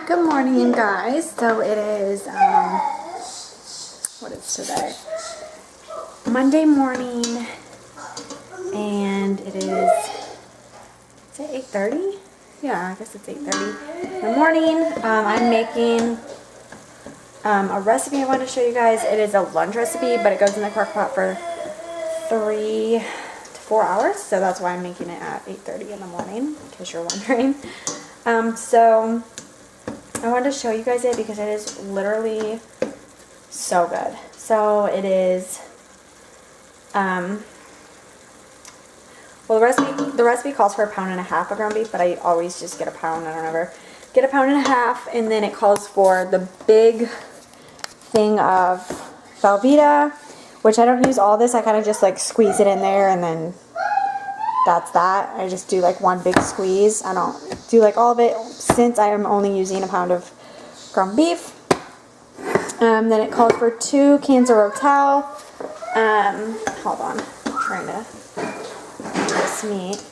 Good morning, guys. So it is, what is today? Monday morning, and it is it 8:30? Yeah, I guess it's 8:30 in the morning. I'm making a recipe I want to show you guys. It is a lunch recipe, but it goes in the crock pot for 3 to 4 hours, so that's why I'm making it at 8:30 in the morning, in case you're wondering. So I wanted to show you guys it because it is literally so good. So it is, well, the recipe calls for 1.5 pounds of ground beef, but I always just get a pound. I don't ever get 1.5 pounds, and then it calls for the big thing of Velveeta, which I don't use all this. I kind of just like squeeze it in there, and then that's that. I just do like one big squeeze. I don't do like all of it since I am only using 1 pound of ground beef. Then it calls for 2 cans of Rotel. Hold on, I'm trying to do this meat.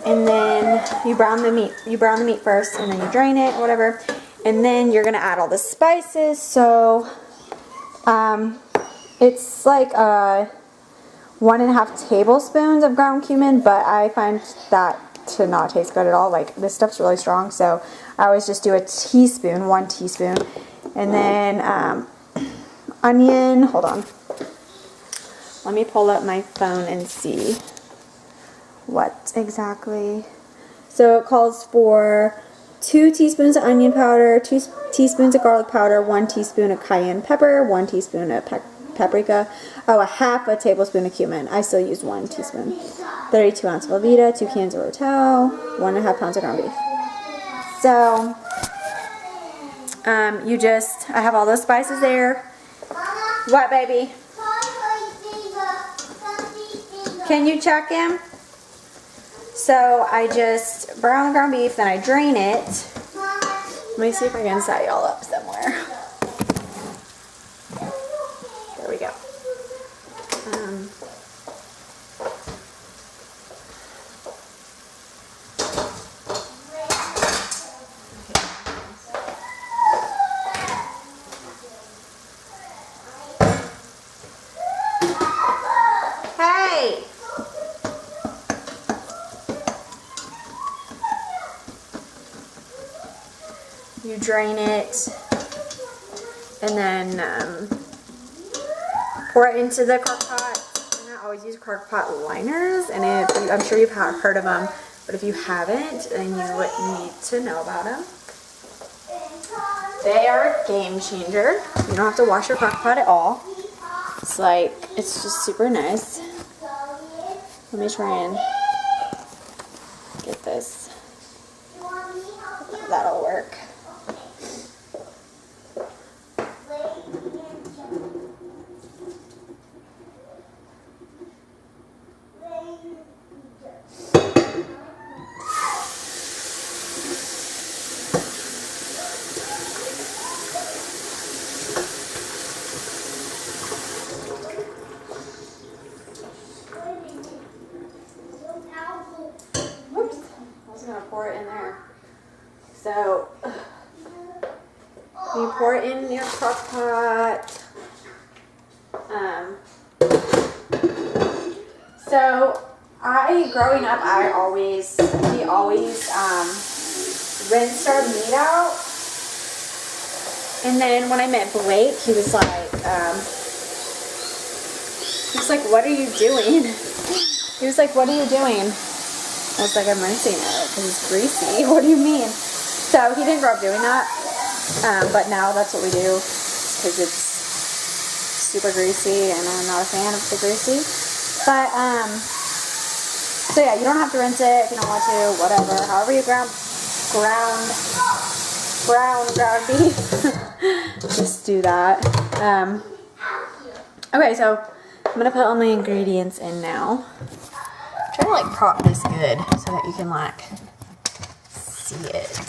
And then you brown the meat. You brown the meat first, and then you drain it, whatever. And then you're gonna add all the spices. So it's like 1.5 tablespoons of ground cumin, but I find that to not taste good at all. Like, this stuff's really strong, so I always just do a teaspoon, 1 teaspoon. And then onion, hold on. Let me pull up my phone and see what exactly. So it calls for 2 teaspoons of onion powder, 2 teaspoons of garlic powder, 1 teaspoon of cayenne pepper, 1 teaspoon of paprika, oh, 1/2 tablespoon of cumin. I still use 1 teaspoon. 32 ounce Velveeta, 2 cans of Rotel, 1.5 pounds of ground beef. So, I have all those spices there. What, baby? Can you check him? So, I just brown the ground beef, then I drain it. Let me see if I can set y'all up somewhere. There we go. Hey! You drain it, and then pour it into the crock pot. And I always use crock pot liners, and I'm sure you've heard of them, but if you haven't, then you would need to know about them. They are a game changer. You don't have to wash your crock pot at all. It's just super nice. Let me try and get this. That'll work. Pour it in there. So you pour it in your crock pot. So growing up, we always rinsed our meat out. And then when I met Blake, he was like, what are you doing? He was like, what are you doing? I was like, I'm rinsing it because it's greasy. What do you mean? So he didn't grow up doing that, but now that's what we do because it's super greasy, and I'm not a fan of the greasy. But so yeah, you don't have to rinse it if you don't want to. Whatever, however you ground beef, just do that. Okay, so I'm gonna put all my ingredients in now. Try to like prop this good so that you can like see it.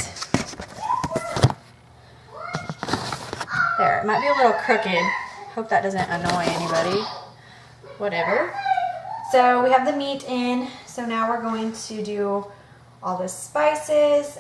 There, it might be a little crooked. Hope that doesn't annoy anybody. Whatever. So we have the meat in. So now we're going to do all the spices.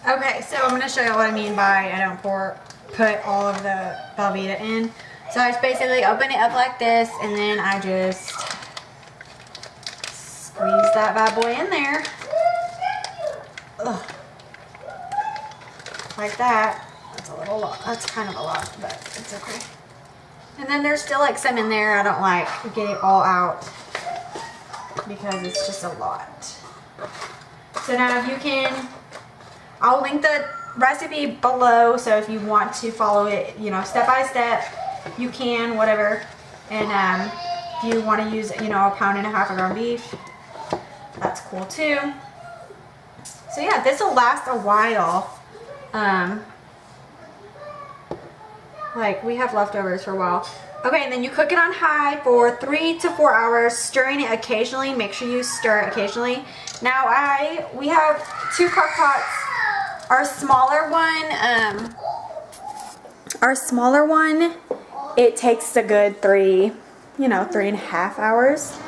Okay, so I'm going to show you what I mean by I don't put all of the Velveeta in. So I just basically open it up like this, and then I just squeeze that bad boy in there. Ugh. Like that. That's a little lot. That's kind of a lot, but it's okay. And then there's still like some in there. I don't like get it all out because it's just a lot. So now you can, I'll link the recipe below, so if you want to follow it, you know, step by step, you can, whatever. And if you want to use, you know, 1.5 pounds of ground beef, that's cool too. So yeah, this will last a while. Like we have leftovers for a while. Okay, and then you cook it on high for 3 to 4 hours, stirring it occasionally. Make sure you stir it occasionally. Now we have 2 crock pots. Our smaller one, it takes a good 3.5 hours.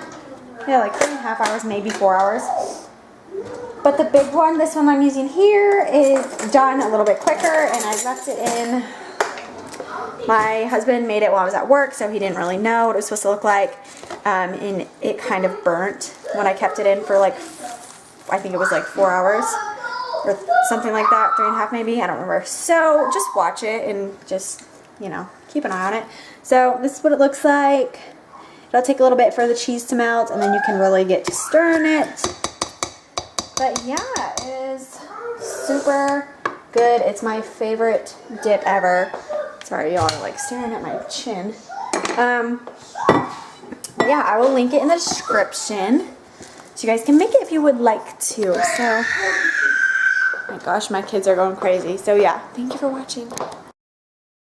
Yeah, like 3.5 hours, maybe 4 hours. But the big one, this one I'm using here, is done a little bit quicker, and I left it in. My husband made it while I was at work, so he didn't really know what it was supposed to look like, and it kind of burnt when I kept it in for like, I think it was like 4 hours, or something like that, 3.5 maybe, I don't remember. So just watch it and just, you know, keep an eye on it. So this is what it looks like. It'll take a little bit for the cheese to melt, and then you can really get to stirring it. But yeah, it is super good. It's my favorite dip ever. Sorry, y'all are like staring at my chin. Yeah, I will link it in the description, so you guys can make it if you would like to. So, oh my gosh, my kids are going crazy. So yeah, thank you for watching.